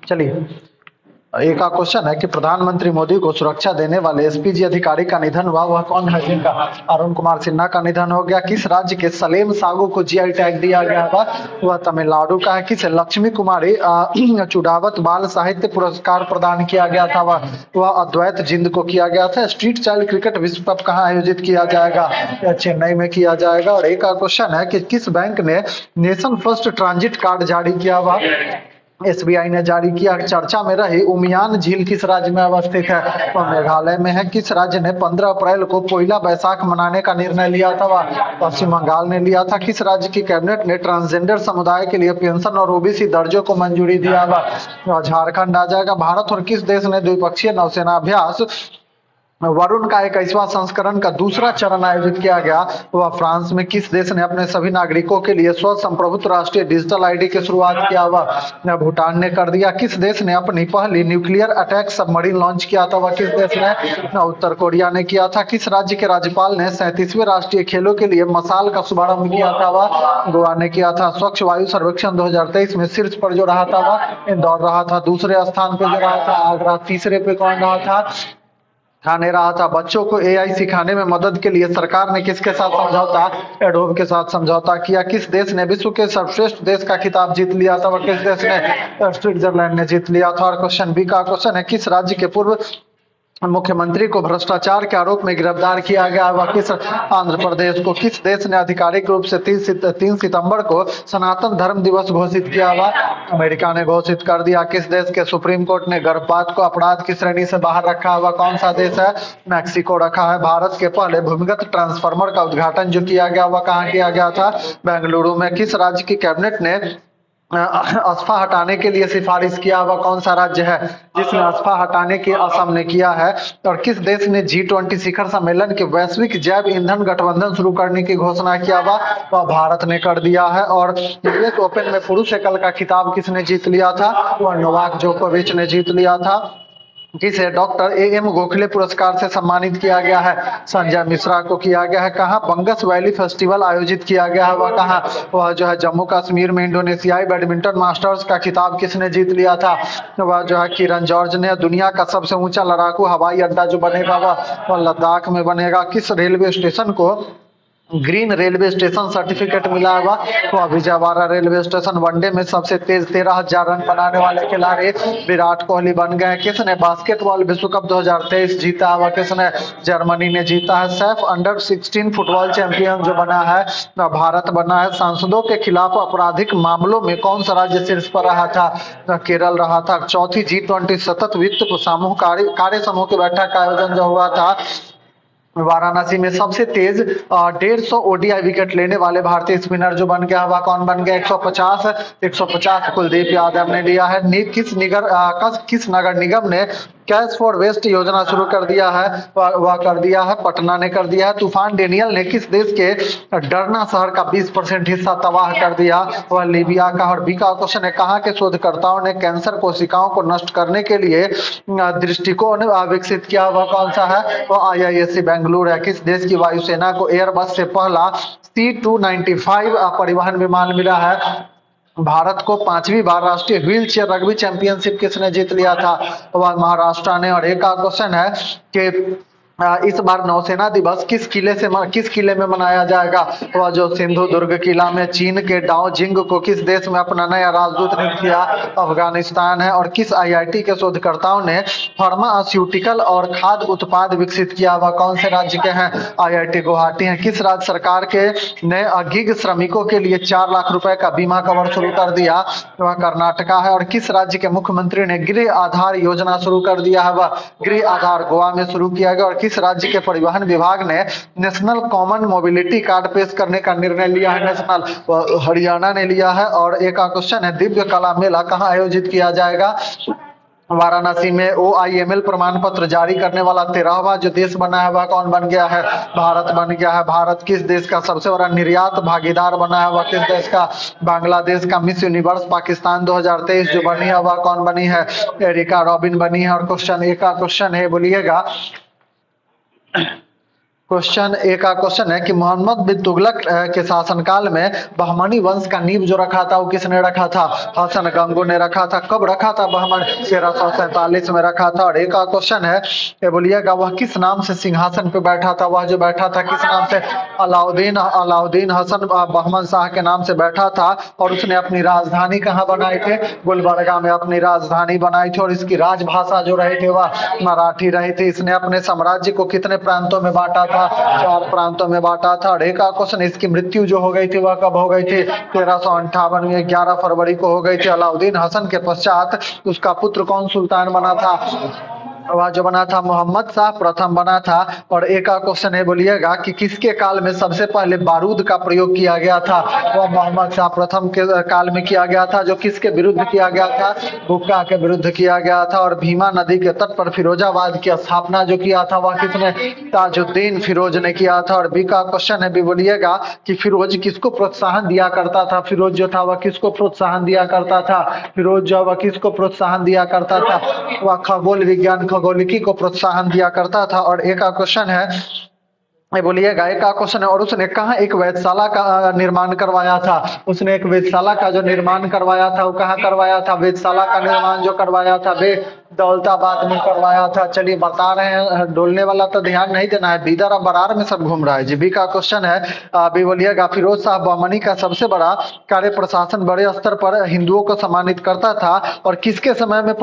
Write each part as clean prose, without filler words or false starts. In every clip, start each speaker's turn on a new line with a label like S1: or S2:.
S1: चलिए, एक का क्वेश्चन है कि प्रधानमंत्री मोदी को सुरक्षा देने वाले एसपीजी अधिकारी का निधन हुआ, वह कौन है? जिनका अरुण कुमार सिन्हा का निधन हो गया। किस राज्य के सलेम सागू को जीआई टैग दिया गया था? वह तमिलनाडु का है। किस लक्ष्मी कुमारी चुड़ावत बाल साहित्य पुरस्कार प्रदान किया गया था? वह अद्वैत जिंद को किया गया था। स्ट्रीट चाइल्ड क्रिकेट विश्व कप कहाँ आयोजित किया जाएगा? यह चेन्नई में किया जाएगा। और एक का क्वेश्चन है कि किस बैंक ने नेशन फर्स्ट ट्रांजिट कार्ड जारी किया? हुआ एसबीआई ने जारी किया। चर्चा में रही उमियान झील किस राज्य में अवस्थित है? वह मेघालय में है। किस राज्य ने 15 अप्रैल को पोइला बैसाख मनाने का निर्णय लिया था? वह पश्चिम बंगाल ने लिया था। किस राज्य की कैबिनेट ने ट्रांसजेंडर समुदाय के लिए पेंशन और ओबीसी दर्जों को मंजूरी दिया? वह झारखंड आ जाएगा। भारत और किस देश ने द्विपक्षीय नौसेना अभ्यास वरुण का 21वां संस्करण का दूसरा चरण आयोजित किया गया? वह फ्रांस में। किस देश ने अपने सभी नागरिकों के लिए स्व संप्रभुत्व राष्ट्रीय डिजिटल आईडी की शुरुआत किया? वह भूटान ने कर दिया। किस देश ने अपनी पहली न्यूक्लियर अटैक सबमरीन लॉन्च किया था? वह किस देश ने? उत्तर कोरिया ने किया था। किस राज्य के राज्यपाल ने 37वें राष्ट्रीय खेलों के लिए मसाल का शुभारंभ किया था? वह गोवा ने किया था। स्वच्छ वायु सर्वेक्षण 2023 में शीर्ष पर जो रहा था वह इंदौर रहा था। दूसरे स्थान पर जो रहा था आगरा। तीसरे पे कौन रहा था? ठाणे रहा था। बच्चों को एआई सिखाने में मदद के लिए सरकार ने किसके साथ समझौता? एडोब के साथ समझौता किया। किस देश ने विश्व के सर्वश्रेष्ठ देश का खिताब जीत लिया था? वह किस देश ने? स्विट्जरलैंड ने जीत लिया था। और क्वेश्चन बी का क्वेश्चन है किस राज्य के पूर्व मुख्यमंत्री को भ्रष्टाचार के आरोप में गिरफ्तार किया गया? वह किस? आंध्र प्रदेश को। किस देश ने आधिकारिक रूप से 3 सितंबर को सनातन धर्म दिवस घोषित किया? हुआ अमेरिका ने घोषित कर दिया। किस देश के सुप्रीम कोर्ट ने गर्भपात को अपराध की श्रेणी से बाहर रखा? हुआ कौन सा देश है? मैक्सिको रखा है। भारत के पहले भूमिगत ट्रांसफार्मर का उद्घाटन जो किया गया वह कहाँ किया गया था? बेंगलुरु में। किस राज्य की कैबिनेट ने अस्फा हटाने के लिए सिफारिश किया? वह कौन सा राज्य है जिसने अस्फा हटाने की? असम ने किया है। और किस देश ने G20 शिखर सम्मेलन के वैश्विक जैव ईंधन गठबंधन शुरू करने की घोषणा किया? वह भारत ने कर दिया है। और यूएस ओपन में पुरुष एकल का खिताब किसने जीत लिया था? वह नोवाक जोकोविच ने जीत लिया था। जिसे डॉक्टर AM गोखले पुरस्कार से सम्मानित किया गया है? संजय मिश्रा को किया गया है। कहाँ बंगस वैली फेस्टिवल आयोजित किया गया है? वह कहाँ? वह जो है जम्मू कश्मीर में। इंडोनेशियाई बैडमिंटन मास्टर्स का खिताब किसने जीत लिया था? वह जो है किरण जॉर्ज ने। दुनिया का सबसे ऊंचा लड़ाकू हवाई अड्डा जो बनेगा वह लद्दाख में बनेगा। किस रेलवे स्टेशन को ग्रीन रेलवे स्टेशन सर्टिफिकेट मिला हुआ? तो विजयवाड़ा रेलवे स्टेशन। वनडे में सबसे तेज 13,000 रन बनाने वाले खिलाड़ी विराट कोहली बन गए। किसने बास्केटबॉल विश्व कप 2023 जीता हुआ? किसने? जर्मनी ने जीता है। सैफ अंडर 16 फुटबॉल चैंपियन जो बना है भारत बना है। सांसदों के खिलाफ आपराधिक मामलों में कौन सा राज्य शीर्ष पर रहा था? केरल रहा था। चौथी G20 सतत वित्त समूह कार्य समूह की बैठक का आयोजन जो हुआ था वाराणसी में। सबसे तेज 150 ओडीआई विकेट लेने वाले भारतीय स्पिनर जो बन गया वह कौन बन गया? 150 कुलदीप यादव ने लिया है। किस नगर निगम ने कैश फॉर वेस्ट योजना शुरू कर दिया है? वह कर दिया है पटना ने कर दिया है। तूफान डेनियल ने किस देश के डरना शहर का 20% हिस्सा तबाह कर दिया? वह लीबिया का। और बी का क्वेश्चन है कहाँ के शोधकर्ताओं ने कैंसर कोशिकाओं को नष्ट करने के लिए दृष्टिकोण विकसित किया? वह कौन सा है? वह IISc बेंगलुरु है। किस देश की वायुसेना को एयरबस से पहला C295 परिवहन विमान मिला है? भारत को 5वीं बार राष्ट्रीय व्हील चेयर रग्बी चैंपियनशिप किसने जीत लिया था? वह महाराष्ट्र ने। और एक का क्वेश्चन है कि इस बार नौसेना दिवस किस किले में मनाया जाएगा? वह जो सिंधु दुर्ग किला में। चीन के डाओ जिंग को किस देश में अपना नया राजदूत नियुक्त किया? अफगानिस्तान है। और किस IIT के शोधकर्ताओं ने फार्मास्यूटिकल और खाद्य उत्पाद विकसित किया? वह कौन से राज्य के हैं? IIT गुवाहाटी है। किस राज्य सरकार के ने गिग श्रमिकों के लिए 4 लाख रुपए का बीमा कवर शुरू कर दिया? वह कर्नाटका है। और किस राज्य के मुख्यमंत्री ने गृह आधार योजना शुरू कर दिया है? वह गृह आधार गोवा में शुरू किया गया। और किस राज्य के परिवहन विभाग ने नेशनल कॉमन मोबिलिटी कार्ड पेश करने का निर्णय लिया है? हरियाणा ने लिया है। और एक क्वेश्चन है दिव्य कला मेला कहाँ आयोजित किया जाएगा? वाराणसी में। OIML प्रमाण पत्र जारी करने वाला 13वां जो देश बना है वह कौन बन गया है? भारत बन गया है। भारत किस देश का सबसे बड़ा निर्यात भागीदार बना है? वह किस देश का? बांग्लादेश का। मिस यूनिवर्स पाकिस्तान 2023 जो बनी है वह कौन बनी है? एरिका रॉबिन बनी है। और क्वेश्चन एक का क्वेश्चन है बोलिएगा क्वेश्चन ए का क्वेश्चन है कि मोहम्मद बिन तुगलक के शासनकाल में बहमनी वंश का नींव जो रखा था वो किसने रखा था? हसन गंगू ने रखा था। कब रखा था बहमन? 1347 में रखा था। और ए का क्वेश्चन है, ये बोलिएगा वह किस नाम से सिंहासन पे बैठा था? वह जो बैठा था किस नाम से? अलाउद्दीन हसन बहमन शाह के नाम से बैठा था। और उसने अपनी राजधानी कहाँ बनाई थे? गुलबर्गा में अपनी राजधानी बनाई थी। और इसकी राजभाषा जो रही थी वह मराठी रही थी। इसने अपने साम्राज्य को कितने प्रांतों में बांटा था? 4 प्रांतों में बांटा था। और एक क्वेश्चन, इसकी मृत्यु जो हो गई थी वह कब हो गई थी? 1358 में 11 फरवरी को हो गई थी। अलाउद्दीन हसन के पश्चात उसका पुत्र कौन सुल्तान बना था? वह जो बना था मोहम्मद शाह प्रथम बना था। और एक का क्वेश्चन है, बोलिएगा कि किसके काल में सबसे पहले बारूद का प्रयोग किया गया था? वह मोहम्मद शाह प्रथम के काल में किया गया था। जो किसके विरुद्ध किया गया था? हुक्का के विरुद्ध किया गया था। और भीमा नदी के तट पर फिरोजाबाद की स्थापना जो किया था वह किसने? ताजुद्दीन फिरोज ने किया था। और बी का क्वेश्चन है, भी बोलिएगा कि फिरोज किसको प्रोत्साहन दिया करता था? फिरोज जो था वह किसको प्रोत्साहन दिया करता था? फिरोज जो वह किसको प्रोत्साहन दिया करता था? वह खगोल विज्ञान खगोलिकी को प्रोत्साहन दिया करता था। और एक का क्वेश्चन है, बोलिएगा एक का क्वेश्चन है, और उसने कहाँ एक वेधशाला का निर्माण करवाया था? उसने एक वेधशाला का जो निर्माण करवाया था वो कहाँ करवाया था? वेधशाला का निर्माण जो करवाया था वे दौलताबाद में करवाया था। चलिए बता रहे हैं, डोलने वाला तो ध्यान नहीं देना है, बीदर और बरार में सब घूम रहा है। जी बी का क्वेश्चन है, अभी बोलिएगा फिरोज शाह बहमनी का सबसे बड़ा कार्य प्रशासन बड़े स्तर पर हिंदुओं को सम्मानित करता था। और किसके समय में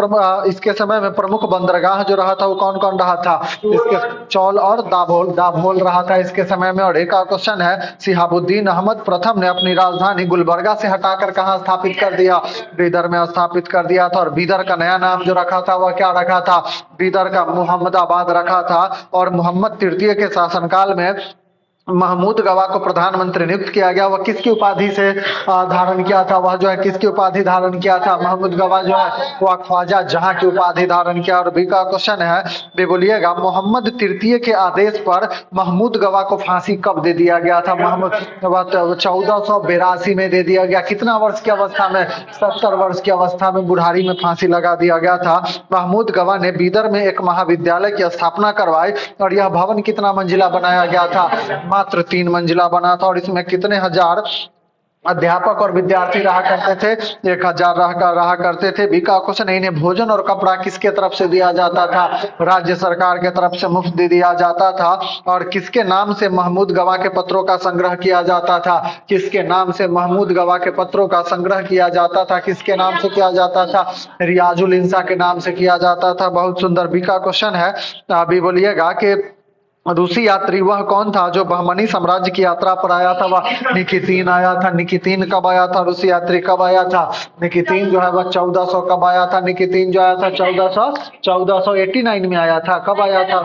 S1: इसके समय में प्रमुख बंदरगाह जो रहा था वो कौन कौन रहा था? इसके चौल और दाभोल रहा था इसके समय में। और एक का क्वेश्चन है, शिहाबुद्दीन अहमद प्रथम ने अपनी राजधानी गुलबर्गा से हटाकर कहाँ स्थापित कर दिया? बीदर में स्थापित कर दिया था। और बीदर का नया नाम जो रखा था वह क्या रखा था? बीदर का मुहम्मदाबाद रखा था। और मोहम्मद तृतीय के शासनकाल में महमूद गवा को प्रधानमंत्री नियुक्त किया गया। वह किसकी उपाधि से धारण किया था? वह जो है किसकी उपाधि धारण किया था? महमूद गवा जो है वह ख्वाजा जहां की उपाधि धारण किया। और बी का क्वेश्चन है, भी बोलिएगा मोहम्मद तृतीय के आदेश पर महमूद गवा को फांसी कब दे दिया गया था? महमूद गवा 1482 में दे दिया गया। कितना वर्ष की अवस्था में? 70 वर्ष की अवस्था में बुढ़ारी में फांसी लगा दिया गया था। महमूद गवा ने बीदर में एक महाविद्यालय की स्थापना करवाई। और यह भवन कितना मंजिला बनाया गया था? मात्र 3 मंजिला बना था। और इसमें कितने हजार अध्यापक और विद्यार्थी रहा करते थे? 1000 रहा करते थे। बी का क्वेश्चन है, इन्हें भोजन और कपड़ा किसके तरफ से दिया जाता था? राज्य सरकार के तरफ से मुफ्त दे दिया जाता था। और किसके नाम से महमूद गवा के पत्रों का संग्रह किया जाता था? किसके नाम से महमूद गवा के पत्रों का संग्रह किया जाता था? किसके नाम से किया जाता था? रियाजुल इंसा के नाम से किया जाता था। बहुत सुंदर। बी का क्वेश्चन है, अभी बोलिएगा कि रूसी यात्री वह कौन था जो बहमनी साम्राज्य की यात्रा पर आया था? वह निकितीन आया था। निकितीन कब आया था? रूसी यात्री कब आया था? निकितीन जो है वह 1400 कब आया था? निकितीन जो आया था 1489 में आया था। कब आया था?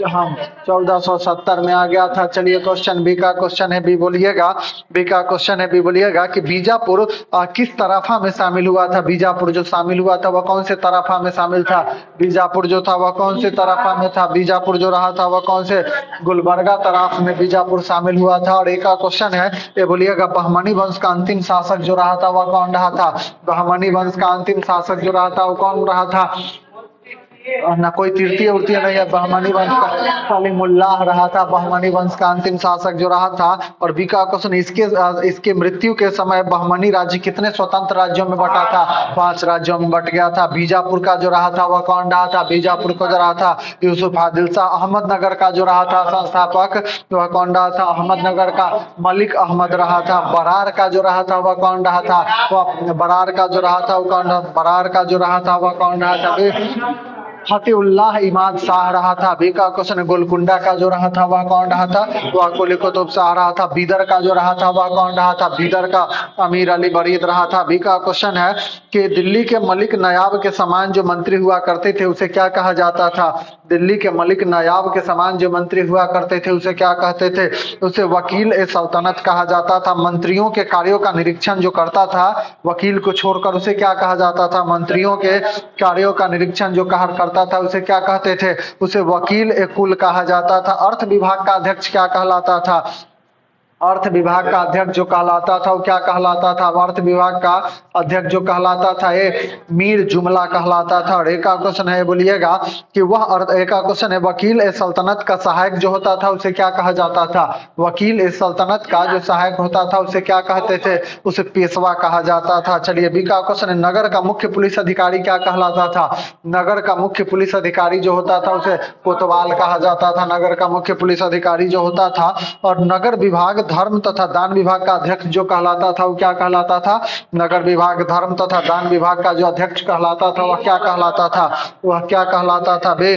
S1: हम 1470 में आ गया था। चलिए क्वेश्चन बी का क्वेश्चन है, बी बोलिएगा। बी का क्वेश्चन है, बी बोलिएगा कि बीजापुर किस तराफा में शामिल हुआ था? बीजापुर जो शामिल हुआ था वह कौन से तराफा में शामिल था? बीजापुर जो था वह कौन से तराफा में था? बीजापुर जो रहा था वह कौन से? गुलबर्गा तराफ में बीजापुर शामिल हुआ था। और एक का क्वेश्चन है, ये बोलिएगा बहमनी वंश का अंतिम शासक जो रहा था वह कौन रहा था? बहमनी वंश का अंतिम शासक जो रहा था वो कौन रहा था? ना कोई तृतीय उर्तीय नहीं है, बहमनी वंश का सलीमुल्लाह रहा था। बहमनी वंश का अंतिम शासक जो रहा था। और बी का क्वेश्चन, इसके मृत्यु के समय बहमनी राज्य कितने स्वतंत्र राज्यों में बटा था? 5 राज्यों में बट गया था। बीजापुर का जो रहा था वह कौन रहा था? बीजापुर को जो रहा था यूसुफ आदिल शाह। अहमदनगर का जो रहा था संस्थापक वह कौन रहा था? अहमदनगर का मलिक अहमद रहा था। बरार का जो रहा था वह कौन रहा था? वह बरार का जो रहा था वह कौन? बरार का जो रहा था वह कौन रहा था? फतेउल्लाह इमाद शाह रहा था। बी का क्वेश्चन है, गोलकुंडा का जो रहा था वह कौन रहा था? वह कुली कुतुब शाह रहा था। बीदर का जो रहा था वह कौन रहा था? बीदर का अमीर अली बरीद रहा था। बी का क्वेश्चन है कि दिल्ली के मलिक नायाब के समान जो मंत्री हुआ करते थे उसे क्या कहा जाता था? दिल्ली के मलिक नायाब के समान जो मंत्री हुआ करते थे उसे क्या कहते थे? उसे वकील ए सल्तनत कहा जाता था। मंत्रियों के कार्यों का निरीक्षण जो करता था वकील को छोड़कर उसे क्या कहा जाता था? मंत्रियों के कार्यों का निरीक्षण जो करता था उसे क्या कहते थे? उसे वकील ए कुल कहा जाता था। अर्थ विभाग का अध्यक्ष क्या कहलाता था? अर्थ विभाग का अध्यक्ष जो कहलाता था वो क्या कहलाता था? अर्थ विभाग का अध्यक्ष जो कहलाता था ये मीर जुमला कहलाता था। और एक का क्वेश्चन है, बोलिएगा कि वह एक का क्वेश्चन है, वकील ए सल्तनत का सहायक जो होता था उसे क्या कहा जाता था? वकील ए सल्तनत का जो सहायक होता था उसे क्या कहते थे? उसे पेशवा कहा जाता था। चलिए बी का क्वेश्चन है, नगर का मुख्य पुलिस अधिकारी क्या कहलाता था? नगर का मुख्य पुलिस अधिकारी जो होता था उसे कोतवाल कहा जाता था, नगर का मुख्य पुलिस अधिकारी जो होता था। और नगर विभाग धर्म तथा दान विभाग का अध्यक्ष जो कहलाता था वो क्या कहलाता था? नगर विभाग धर्म तथा दान विभाग का जो अध्यक्ष कहलाता था वह क्या कहलाता था? वह क्या कहलाता था बे?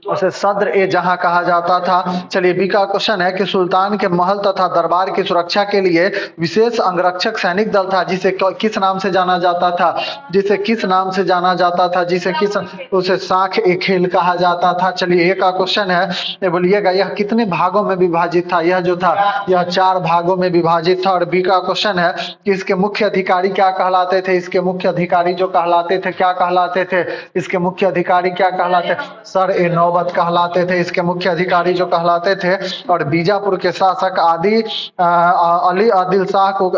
S1: उसे सद्र ए जहां कहा जाता था। चलिए बी का क्वेश्चन है कि सुल्तान के महल तथा दरबार की सुरक्षा के लिए विशेष अंगरक्षक सैनिक दल था जिसे किस नाम से जाना जाता था? जिसे किस नाम से जाना जाता था? जिसे किस उसे साख ए खेल कहा जाता था। चलिए ए का क्वेश्चन है, ये बोलिएगा यह कितने भागों में विभाजित था? यह जो था यह 4 भागों में विभाजित था। और बी का क्वेश्चन है कि इसके मुख्य अधिकारी क्या कहलाते थे? इसके मुख्य अधिकारी जो कहलाते थे क्या कहलाते थे? इसके मुख्य अधिकारी क्या कहलाते? सर ए नौबत कहलाते थे इसके मुख्य अधिकारी जो कहलाते थे। और बीजापुर के शासक अली आदिल शाह को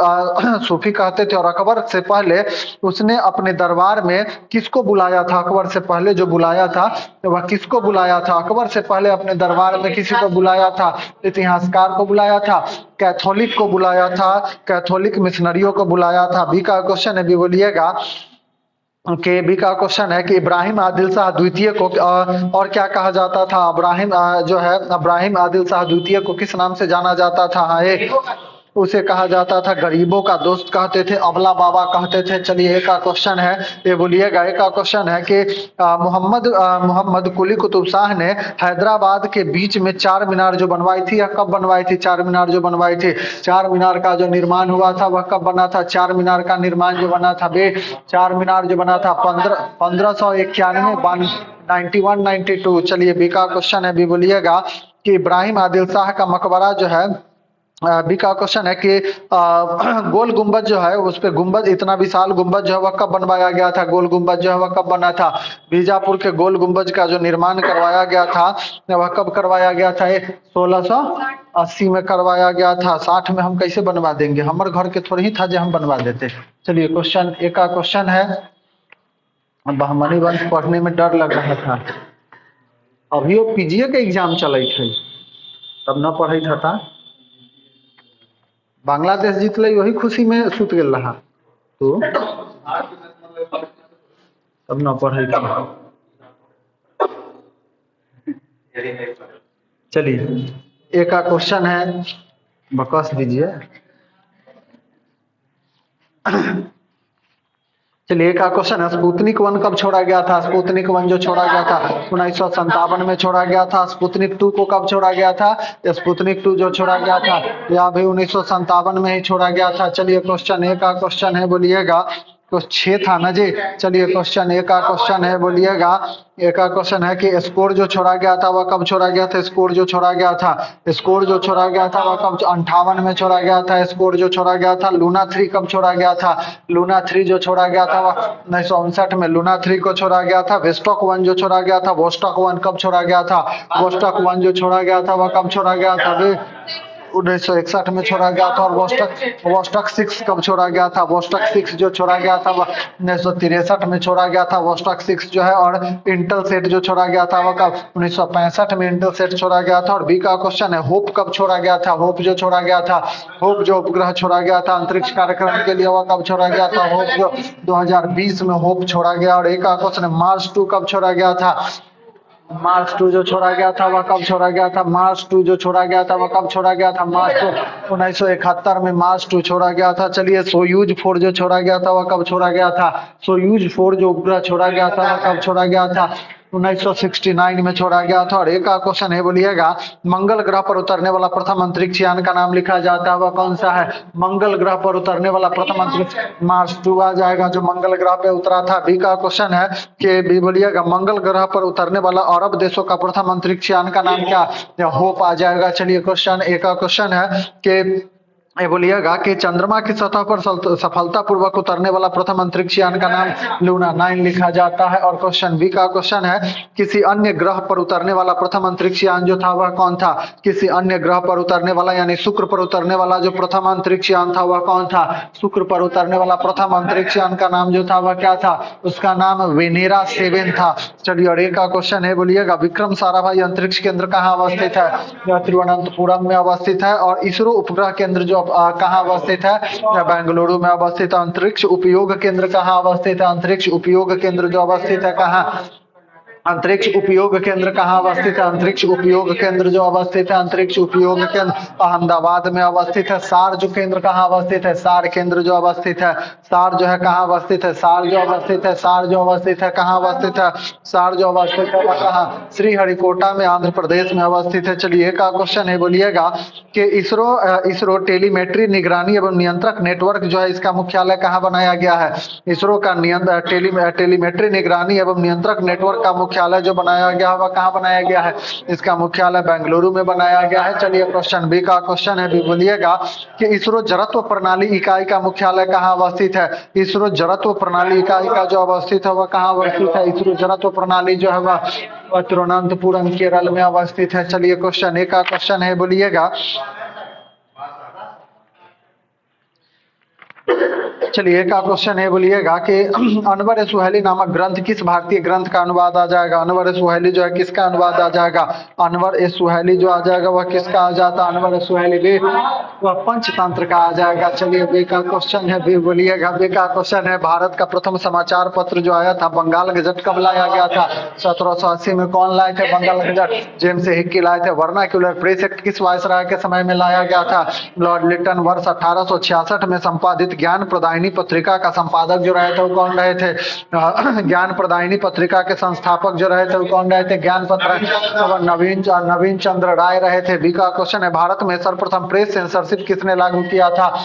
S1: सूफी कहते थे। और अकबर से पहले उसने अपने दरबार में किसको बुलाया था? अकबर से पहले जो बुलाया था वह किसको बुलाया था? अकबर से पहले अपने दरबार में किसी को बुलाया था? इतिहासकार को बुलाया था, कैथोलिक को बुलाया था, कैथोलिक मिशनरियों को बुलाया था। बी का क्वेश्चन है, भी बोलिएगा के बी का क्वेश्चन है कि इब्राहिम आदिल शाह द्वितीय को और क्या कहा जाता था? इब्राहिम आदिल शाह द्वितीय को किस नाम से जाना जाता था? हाँ, एक उसे कहा जाता था गरीबों का दोस्त कहते थे, अबला बाबा कहते थे। चलिए एक का क्वेश्चन है, ये बोलिएगा एक का क्वेश्चन है कि मोहम्मद कुली कुतुब शाह ने हैदराबाद के बीच में 4 मीनार जो बनवाई थी यह कब बनवाई थी? 4 मीनार जो बनवाई थी, 4 मीनार का जो निर्माण हुआ था वह कब बना था? 4 मीनार का निर्माण जो बना था बे, 4 मीनार जो बना था 1591 9192। चलिए बी का क्वेश्चन है, भी बोलिएगा कि इब्राहिम आदिल शाह का मकबरा जो है बी का क्वेश्चन है कि गोल गुंबद जो है उस पे गुंबद, इतना विशाल गुंबद जो है वह कब बनवाया गया था? गोल गुंबद जो है वह कब बना था? बीजापुर के गोल गुंबद का जो निर्माण करवाया गया था वह कब करवाया गया था? 1680 में करवाया गया था। 60 में हम कैसे बनवा देंगे? हमारे घर के थोड़ी ही था जो हम बनवा देते। चलिए क्वेश्चन एक का क्वेश्चन है, बहमनी वंश पढ़ने में डर लग रहा था, अभी वो पीजीए के एग्जाम चल थे तब न पढ़े था। बांग्लादेश जीतल वही खुशी में सुत गल रहा तो तब न पढ़े। चलिए एक का क्वेश्चन है, बकस दीजिए। चलिए एक का क्वेश्चन है, स्पुतनिक 1 कब छोड़ा गया था? स्पुतनिक 1 जो छोड़ा गया था 1957 में छोड़ा गया था। स्पुतनिक 2 को कब छोड़ा गया था? स्पुतनिक 2 जो छोड़ा गया था यह भी 1957 में ही छोड़ा गया था। चलिए क्वेश्चन एक का क्वेश्चन है, बोलिएगा तो 6 था ना जी। चलिए क्वेश्चन एक का क्वेश्चन है, बोलिएगा एक का क्वेश्चन है कि स्कोर जो छोड़ा गया था वह कब छोड़ा गया था? स्कोर जो छोड़ा गया था, स्कोर जो छोड़ा गया था वह कब? 58 में छोड़ा गया था। स्कोर जो छोड़ा गया था। लूना 3 कब छोड़ा गया था? लूना 3 जो छोड़ा गया था वह 1959 में लूना 3 को छोड़ा गया था। वेस्टॉक 1 जो छोड़ा गया था, वोस्टॉक 1 कब छोड़ा गया था? वोस्टॉक 1 जो छोड़ा गया था वह कब छोड़ा गया था? 1961 में छोड़ा गया था। और वोस्टॉक 6 कब छोड़ा गया था? वोस्टॉक 6 जो छोड़ा गया था वह 1963 में छोड़ा गया था वोस्टॉक 6 जो है। और इंटेल सेट जो छोड़ा गया था वह कब? 1965 में इंटेल सेट छोड़ा गया था। और बी का क्वेश्चन है, होप कब छोड़ा गया था? होप जो छोड़ा गया था, होप जो उपग्रह छोड़ा गया था अंतरिक्ष कार्यक्रम के लिए वह कब छोड़ा गया था? होप जो 2020 में होप छोड़ा गया। और एक का क्वेश्चन है, मार्स 2 कब छोड़ा गया था? मार्स 2 जो छोड़ा गया था वह कब छोड़ा गया था? मार्स 2 जो छोड़ा गया था वह कब छोड़ा गया था? मार्स 2 1971 में मार्स 2 छोड़ा गया था। चलिए सोयूज 4 जो छोड़ा गया था वह कब छोड़ा गया था? सोयूज 4 जो उपग्रह छोड़ा गया था वह कब छोड़ा गया था? 1969 में छोड़ा गया था। और एक का क्वेश्चन है, बोलिएगा मंगल ग्रह पर उतरने वाला प्रथम अंतरिक्ष यान का नाम लिखा जाता है वह कौन सा है? मंगल ग्रह पर उतरने वाला प्रथम अंतरिक्ष मार्स 2 आ जाएगा जो मंगल ग्रह पे उतरा था। बी का क्वेश्चन है कि भी बोलिएगा मंगल ग्रह पर उतरने वाला अरब देशों का प्रथम अंतरिक्ष यान का नाम क्या? होप आ जाएगा। चलिए क्वेश्चन एक का क्वेश्चन है कि ये बोलिएगा कि चंद्रमा की सतह पर सफलतापूर्वक उतरने वाला प्रथम अंतरिक्ष यान का नाम लूना 9 लिखा जाता है। और क्वेश्चन बी का क्वेश्चन है, किसी अन्य ग्रह पर उतरने वाला प्रथम अंतरिक्ष यान जो था वह कौन था? किसी अन्य ग्रह पर उतरने वाला यानी शुक्र पर उतरने वाला जो प्रथम अंतरिक्ष यान था वह कौन था? शुक्र पर उतरने वाला प्रथम अंतरिक्ष यान का नाम जो था वह क्या था? उसका नाम वेनेरा 7 था। चलिए, और एक का क्वेश्चन है, बोलिएगा विक्रम साराभाई अंतरिक्ष केंद्र कहाँ अवस्थित है? यह तिरुवनंतपुरम में अवस्थित है। और इसरो उपग्रह केंद्र जो कहाँ अवस्थित है? बेंगलुरु में अवस्थित है। अंतरिक्ष उपयोग केंद्र कहाँ अवस्थित है? अंतरिक्ष उपयोग केंद्र जो अवस्थित है कहाँ? अंतरिक्ष उपयोग केंद्र कहाँ अवस्थित है? अंतरिक्ष उपयोग केंद्र जो अवस्थित है, अंतरिक्ष उपयोग केंद्र अहमदाबाद में अवस्थित है। सार जो केंद्र कहाँ अवस्थित है? सार केंद्र जो अवस्थित है, सार जो है कहाँ अवस्थित है? सार जो अवस्थित है, सार जो अवस्थित है कहाँ अवस्थित है? सार जो अवस्थित है वह कहाँ? श्रीहरिकोटा में आंध्र प्रदेश में अवस्थित है। चलिए, का क्वेश्चन है, बोलिएगा कि इसरो टेलीमेट्री निगरानी एवं नियंत्रक नेटवर्क जो है इसका मुख्यालय कहाँ बनाया गया है? इसरो का टेलीमेट्री निगरानी एवं नियंत्रक नेटवर्क का मुख्यालय जो बनाया गया वह कहाँ बनाया गया है? इसका मुख्यालय बेंगलुरु में बनाया गया है। चलिए, क्वेश्चन बी का क्वेश्चन है, भी बोलिएगा कि इसरो जड़त्व प्रणाली इकाई का मुख्यालय कहाँ अवस्थित है? इसरो जड़त्व प्रणाली इकाई का जो अवस्थित है वह कहाँ अवस्थित है? इसरो जड़त्व प्रणाली जो है वह तिरुवनंतपुरम केरल में अवस्थित है। चलिए, क्वेश्चन ए का क्वेश्चन है, बोलिएगा चलिए, का क्वेश्चन है, बोलिएगा कि अनवर सुहेली नामक ग्रंथ किस भारतीय ग्रंथ का अनुवाद आ जाएगा? अनवर सुहेली जो है किसका अनुवाद आ जाएगा? अनवर सुहेली जो आ जाएगा वह किसका आ जाता? अनवर सुहेली भी वह पंचतंत्र का आ जाएगा। चलिए, बे का क्वेश्चन है, भी बोलिएगा बे का क्वेश्चन है, भारत का प्रथम समाचार पत्र जो आया था बंगाल गजट कब लाया गया था? 1780 में। कौन लाए थे बंगाल गजट? जेम्स हिक्की लाए थे। वर्नाक्यूलर प्रेस एक्ट किस वायसराय के समय में लाया गया था? लॉर्ड लिटन। वर्ष 1866 में संपादित ज्ञान प्रदायिनी पत्रिका का संपादक जो रहे थे वो कौन रहे थे? ज्ञान प्रदायिनी पत्रिका के संस्थापक जो रहे थे वो कौन रहे थे? ज्ञान पत्र नवीन चंद्र राय रहे थे। बी का क्वेश्चन है, भारत में सर्वप्रथम प्रेस सेंसरशिप किसने लागू किया था?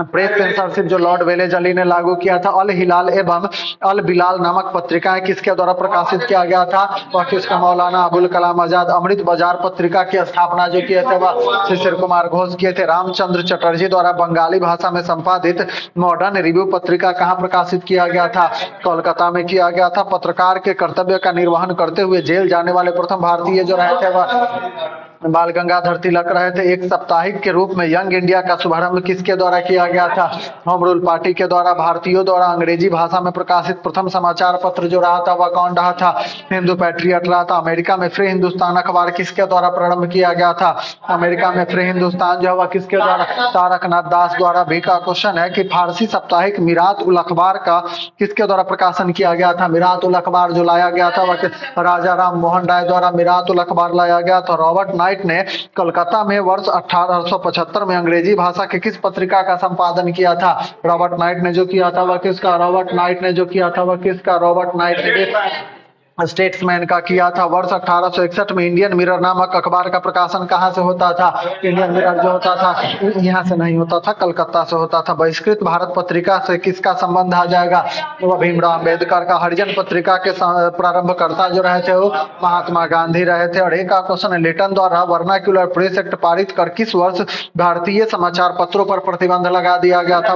S1: प्रेस सेंसरशिप जो लॉर्ड वेलेज अली ने लागू किया था। अल हिलाल एवं अल बिलाल नामक पत्रिकाएं किसके द्वारा प्रकाशित किया गया था? वह किसका? मौलाना अबुल कलाम आजाद। अमृत बाजार पत्रिका की स्थापना जो किए थे वह शिशिर कुमार घोष किए थे। रामचंद्र चटर्जी द्वारा बंगाली भाषा में संपादित मॉडर्न रिव्यू पत्रिका कहाँ प्रकाशित किया गया था? कोलकाता में किया गया था। पत्रकार के कर्तव्य का निर्वहन करते हुए जेल जाने वाले प्रथम भारतीय जो रहे थे वह बाल गंगाधर तिलक रहे थे। एक साप्ताहिक के रूप में यंग इंडिया का शुभारंभ किसके द्वारा किया गया था? होम रूल पार्टी के द्वारा। भारतीयों द्वारा अंग्रेजी भाषा में प्रकाशित प्रथम समाचार पत्र जो रहा था वह कौन रहा था? हिंदू पैट्रियट रहा था। अमेरिका में फ्री हिंदुस्तान अखबार किसके द्वारा प्रारंभ किया गया था? अमेरिका में फ्री हिंदुस्तान जो है किसके द्वारा? तारकनाथ दास द्वारा। भी का क्वेश्चन है कि फारसी साप्ताहिक मिरात उल अखबार का किसके द्वारा प्रकाशन किया गया था? मिरात उल अखबार जो लाया गया था वह राजा राम मोहन राय द्वारा मिरात उल अखबार लाया गया था। रॉबर्ट नाइट ने कलकत्ता में वर्ष 1875 में अंग्रेजी भाषा की किस पत्रिका का संपादन किया था? रॉबर्ट नाइट ने जो किया था वह किसका? रॉबर्ट नाइट ने जो किया था वह किसका? रॉबर्ट नाइट ने स्टेट्समैन का किया था। वर्ष 1861 में इंडियन मिरर नामक अखबार का प्रकाशन कहाँ से होता था? इंडियन मिरर जो होता था यहाँ से नहीं होता था, कलकत्ता से होता था। बहिष्कृत भारत पत्रिका से किसका संबंध आ जाएगा? वह भीमराव अम्बेडकर का। हरिजन पत्रिका के प्रारंभकर्ता जो रहे थे वो महात्मा गांधी रहे थे। और एक का क्वेश्चन है, लिटन द्वारा वर्नाक्यूलर प्रेस एक्ट पारित कर किस वर्ष भारतीय समाचार पत्रों पर प्रतिबंध लगा दिया गया था?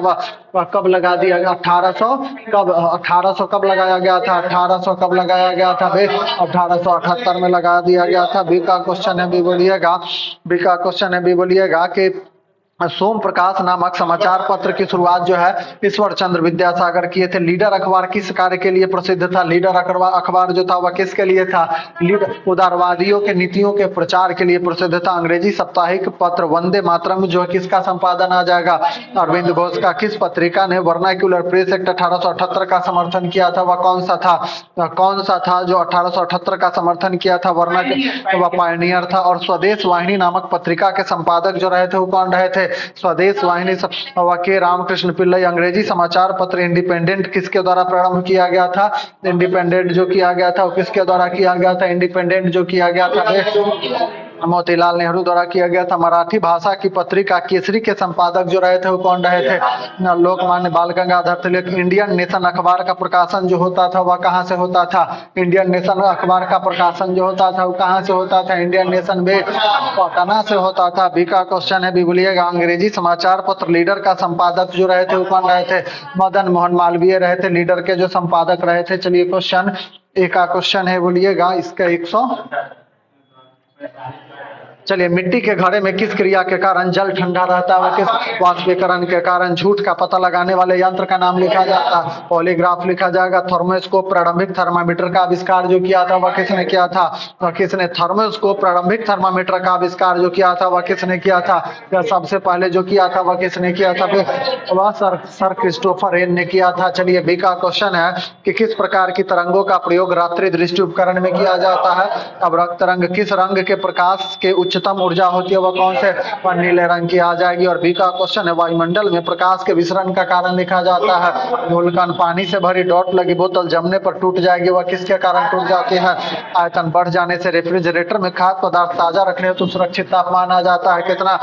S1: वह कब लगा दिया गया? 1800 कब लगाया गया था? 1800 कब लगाया गया था? 1878 में लगा दिया गया था। बी का क्वेश्चन है, भी बोलिएगा बी का क्वेश्चन है, भी बोलिएगा कि सोम प्रकाश नामक समाचार पत्र की शुरुआत जो है ईश्वर चंद्र विद्यासागर किए थे। लीडर अखबार किस कार्य के लिए प्रसिद्ध था? लीडर अखबार जो था वह किसके लिए था? लीडर उदारवादियों के नीतियों के प्रचार के लिए प्रसिद्ध था। अंग्रेजी साप्ताहिक पत्र वंदे मातरम जो है किसका संपादन आ जाएगा? अरविंद घोष का। किस पत्रिका ने वर्नाक्यूलर प्रेस एक्ट 1878 का समर्थन किया था? वह कौन सा था? कौन सा था जो 1878 का समर्थन किया था? वह पायनियर था। और स्वदेश वाहिनी नामक पत्रिका के संपादक जो रहे थे वो कौन रहे थे? स्वदेश वाहिनी के रामकृष्ण पिल्लई। अंग्रेजी समाचार पत्र इंडिपेंडेंट किसके द्वारा प्रारंभ किया गया था? इंडिपेंडेंट जो किया गया था वो किसके द्वारा किया गया था? इंडिपेंडेंट जो किया गया था मोतीलाल नेहरू द्वारा किया गया था। मराठी भाषा की पत्रिका केसरी के संपादक जो रहे थे वो कौन रहे थे? लोकमान्य बाल गंगाधर तिलक। इंडियन नेशन अखबार का प्रकाशन जो होता था वह कहाँ से होता था? इंडियन नेशन अखबार का प्रकाशन जो होता था वो कहाँ से होता था? इंडियन नेशन में पटना से होता था। बी का क्वेश्चन है, भी बोलिएगा, अंग्रेजी समाचार पत्र लीडर का संपादक जो रहे थे वो कौन रहे थे? मदन मोहन मालवीय रहे थे लीडर के जो संपादक रहे थे। चलिए क्वेश्चन ए का क्वेश्चन है, बोलिएगा इसका 100। चलिए, मिट्टी के घड़े में किस क्रिया के कारण जल ठंडा रहता है? किस वाष्पीकरण के कारण? झूठ का पता लगाने वाले यंत्र का नाम लिखा जाता है, पॉलीग्राफ लिखा जाएगा। थर्मोस्कोप, प्रारंभिक थर्मामीटर का आविष्कार जो किया था वह किसने किया था? वह किसने? थर्मोस्कोप, प्रारंभिक थर्मामीटर का आविष्कार जो किया था वह किसने किया था? सबसे पहले जो किया था वह किसने किया था? वह सर क्रिस्टोफर रेन ने किया था। चलिए, बी का क्वेश्चन है कि किस प्रकार की तरंगों का प्रयोग रात्रि दृष्टि उपकरण में किया जाता है? अब रक्त तरंग किस रंग के प्रकाश के उच्चतम ऊर्जा होती है? वह कौन से? वह नीले रंग की आ जाएगी। और बी का क्वेश्चन है, वायुमंडल में प्रकाश के विसरण का कारण लिखा जाता है। धूलकण, पानी से भरी डॉट लगी बोतल जमने पर टूट जाएगी, वह किसके कारण टूट जाती है? आयतन बढ़ जाने से। रेफ्रिजरेटर में खाद्य पदार्थ ताजा रखने हेतु सुरक्षित तापमान आ जाता है कितना?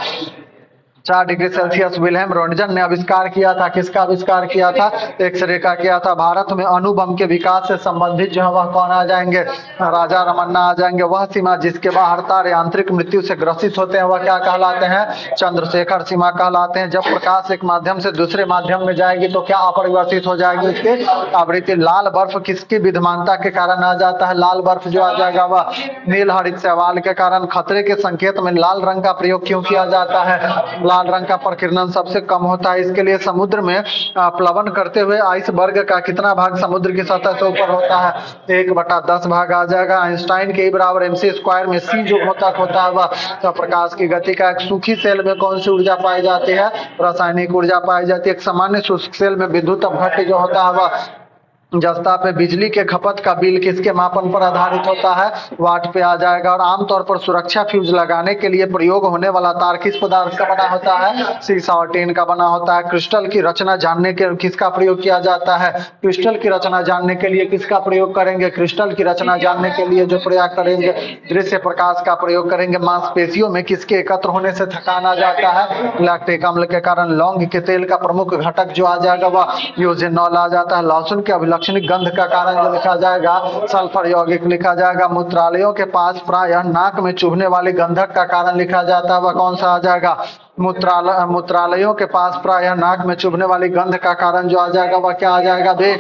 S1: 4 डिग्री सेल्सियस। विल्हेम रोन्टगन ने आविष्कार किया था। किसका आविष्कार किया था? एक्सरे का किया था। भारत में अणु बम के विकास से संबंधित जो है वह कौन आ जाएंगे? राजा रमन्ना आ जाएंगे। वह सीमा जिसके बाहर तारे आंतरिक मृत्यु से ग्रसित होते हैं वह क्या कहलाते हैं? चंद्रशेखर सीमा कहलाते हैं। जब प्रकाश एक माध्यम से दूसरे माध्यम में जाएगी तो क्या अपरिवर्तित हो जाएगी उसकी आवृत्ति? लाल बर्फ किसकी विद्यमानता के कारण आ जाता है? लाल बर्फ जो आ जाएगा वह नील हरित शैवाल के कारण। खतरे के संकेत में लाल रंग का प्रयोग क्यों किया जाता है? लाल रंग का प्रकीर्णन सबसे कम होता है। इसके लिए समुद्र में प्लवन करते हुए आइसबर्ग का कितना भाग समुद्र की सतह से ऊपर होता है? 1/10 भाग आ जाएगा। आइंस्टाइन के E = mc² में c जो घटक होता है वह तो प्रकाश की गति का। एक सूखी सेल में कौन सी ऊर्जा पाई जाती है? रासायनिक ऊर्जा पाई जाती है। एक सामान्य शुष्क सेल में विद्युत अपघट्य जो होता है वह जस्ता पे बिजली के खपत का बिल किसके मापन पर आधारित होता है? वाट पे आ जाएगा। और आमतौर पर सुरक्षा फ्यूज लगाने के लिए प्रयोग होने वाला तार किस पदार्थ का बना होता है? सीसा और टीन का बना होता है। क्रिस्टल की रचना जानने के किसका प्रयोग किया जाता है? क्रिस्टल की रचना जानने के लिए किसका प्रयोग करेंगे? क्रिस्टल की रचना जानने के लिए जो प्रयोग करेंगे दृश्य प्रकाश का प्रयोग करेंगे। मांसपेशियों में किसके एकत्र होने से थकान आ जाता है? लैक्टिक अम्ल के कारण। लौंग के तेल का प्रमुख घटक जो आ जाएगा वह यूजेनॉल आ जाता है। लहसुन के अभिलक्षणिक गंध का कारण जो लिखा जाएगा सल्फर यौगिक लिखा जाएगा। मूत्रालयों के पास प्रायः नाक में चुभने वाली गंधक का कारण लिखा जाता है, वह कौन सा आ जाएगा? मूत्रालयों के पास प्रायः नाक में चुभने वाली गंध का कारण जो आ जाएगा वह क्या आ जाएगा? बे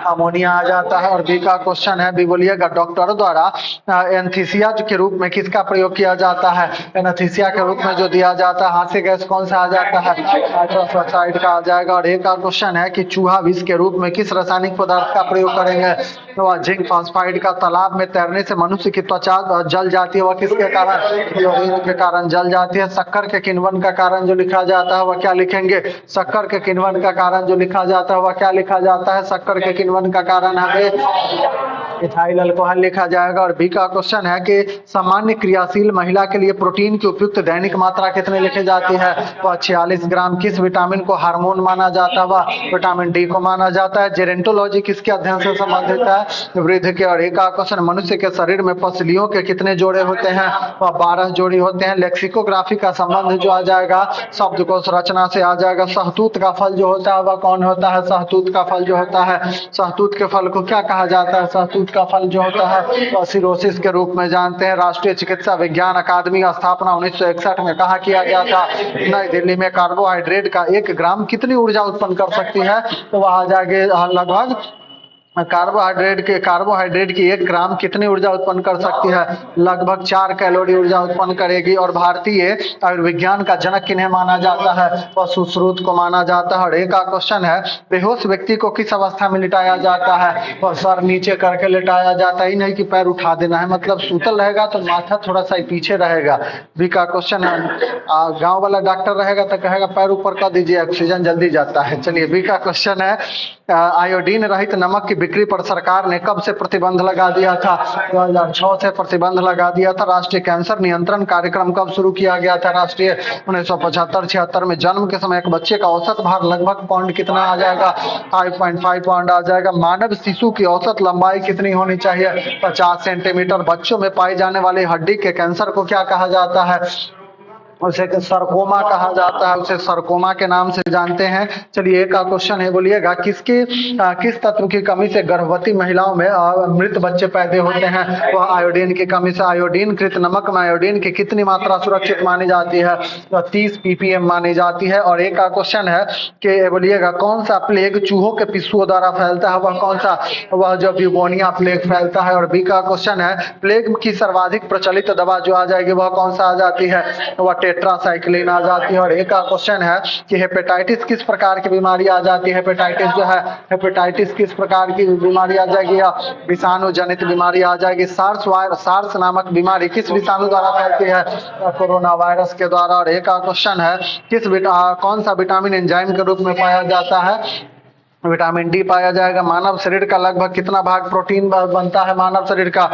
S1: अमोनिया आ जाता है। और बी का क्वेश्चन है, भी बोलिएगा, डॉक्टरों द्वारा एनेस्थीसिया के रूप में किसका प्रयोग किया जाता है? एनेस्थीसिया के रूप में जो दिया जाता है हास्य गैस कौन सा आ जाता है? नाइट्रस ऑक्साइड का आ जाएगा। और एक का क्वेश्चन है कि चूहा विष के रूप में किस रासायनिक पदार्थ का प्रयोग करेंगे? तो जिंक फॉस्फाइड का। तालाब में तैरने से मनुष्य की त्वचा जल जाती है, वह किसके कारण? क्लोरीन के कारण जल जाती है। शक्कर के किण्वन का कारण जो लिखा जाता है वह क्या लिखेंगे? शक्कर के किण्वन का कारण जो लिखा जाता है वह क्या लिखा जाता है? शक्कर के किण्वन का कारण हमें इथाइल अल्कोहल लिखा जाएगा। और बी का क्वेश्चन है कि सामान्य क्रियाशील महिला के लिए प्रोटीन की उपयुक्त दैनिक मात्रा कितने लिखी जाती है? वह 46 ग्राम। किस विटामिन को हार्मोन माना जाता है? वह विटामिन डी को माना जाता है। जेरेंटोलॉजी किसके अध्ययन से संबंधित है? वृद्ध के। और एक का क्वेश्चन, मनुष्य के शरीर में पसलियों के कितने जोड़े होते हैं? वह 12 जोड़ी होते हैं। लेक्सिकोग्राफी का संबंध जो आ जाएगा शब्दकोश रचना से आ जाएगा। सहतूत का फल जो होता है वह कौन होता है? सहतूत का फल जो होता है, सहतूत के फल को क्या कहा जाता है? सहतूत का फल जो होता है तो सिरोसिस के रूप में जानते हैं। राष्ट्रीय चिकित्सा विज्ञान अकादमी का स्थापना 1961 में कहा किया गया था? नई दिल्ली में। कार्बोहाइड्रेट का 1 ग्राम कितनी ऊर्जा उत्पन्न कर सकती है? तो वह जाएंगे लगभग कार्बोहाइड्रेट की 1 ग्राम कितनी ऊर्जा उत्पन्न कर सकती है? लगभग 4 कैलोरी ऊर्जा उत्पन्न करेगी। और भारतीय आयुर्विज्ञान का जनक किन्हें माना जाता है? वह सुश्रुत को माना जाता है। और एक का क्वेश्चन है, बेहोश व्यक्ति को किस अवस्था में लिटाया जाता है? वह सर नीचे करके लिटाया जाता है, नहीं कि पैर उठा देना है, मतलब सूतल रहेगा तो माथा थोड़ा सा पीछे रहेगा। बी का क्वेश्चन है, गाँव वाला डॉक्टर रहेगा तो कहेगा पैर ऊपर कर दीजिए, ऑक्सीजन जल्दी जाता है। चलिए, बी का क्वेश्चन है, आयोडीन रहित नमक की बिक्री पर सरकार ने कब से प्रतिबंध लगा दिया था? 2006 से प्रतिबंध लगा दिया था। राष्ट्रीय कैंसर नियंत्रण कार्यक्रम कब शुरू किया गया था? राष्ट्रीय 1975-76 में। जन्म के समय एक बच्चे का औसत भार लगभग पाउंड कितना आ जाएगा? 5.5 पाउंड आ जाएगा। मानव शिशु की औसत लंबाई कितनी होनी चाहिए? 50 सेंटीमीटर। बच्चों में पाई जाने वाली हड्डी के कैंसर को क्या कहा जाता है? उसे सरकोमा कहा जाता है, उसे सरकोमा के नाम से जानते हैं। चलिए एक का क्वेश्चन है, बोलिएगा किस तत्व की कमी से गर्भवती महिलाओं में मृत बच्चे पैदा होते हैं? वह आयोडीन की कमी से। आयोडीन कृत नमक में आयोडीन की कितनी मात्रा सुरक्षित मानी जाती है? तो 30 ppm मानी जाती है। और एक का क्वेश्चन है कि बोलिएगा कौन सा प्लेग चूहों के पिस्सुओं द्वारा फैलता है? वह कौन सा? वह जो ब्यूगोनिया प्लेग फैलता है। और बी का क्वेश्चन है प्लेग की सर्वाधिक प्रचलित दवा जो आ जाएगी वह कौन सा आ जाती है? वह टेट्रासाइक्लिन आ जाती है। और एक का क्वेश्चन है कि हेपेटाइटिस किस प्रकार की बीमारी आ जाती है? हेपेटाइटिस जो है, हेपेटाइटिस किस प्रकार की बीमारी आ जाएगी? या विषाणु जनित बीमारी आ जाएगी। सार्स नामक बीमारी किस विषाणु द्वारा फैलती है? कोरोना वायरस के द्वारा। और एक का क्वेश्चन है कौन सा विटामिन एंजाइम के रूप में पाया जाता है? विटामिन डी पाया जाएगा। मानव शरीर का लगभग कितना भाग प्रोटीन बनता है? मानव शरीर का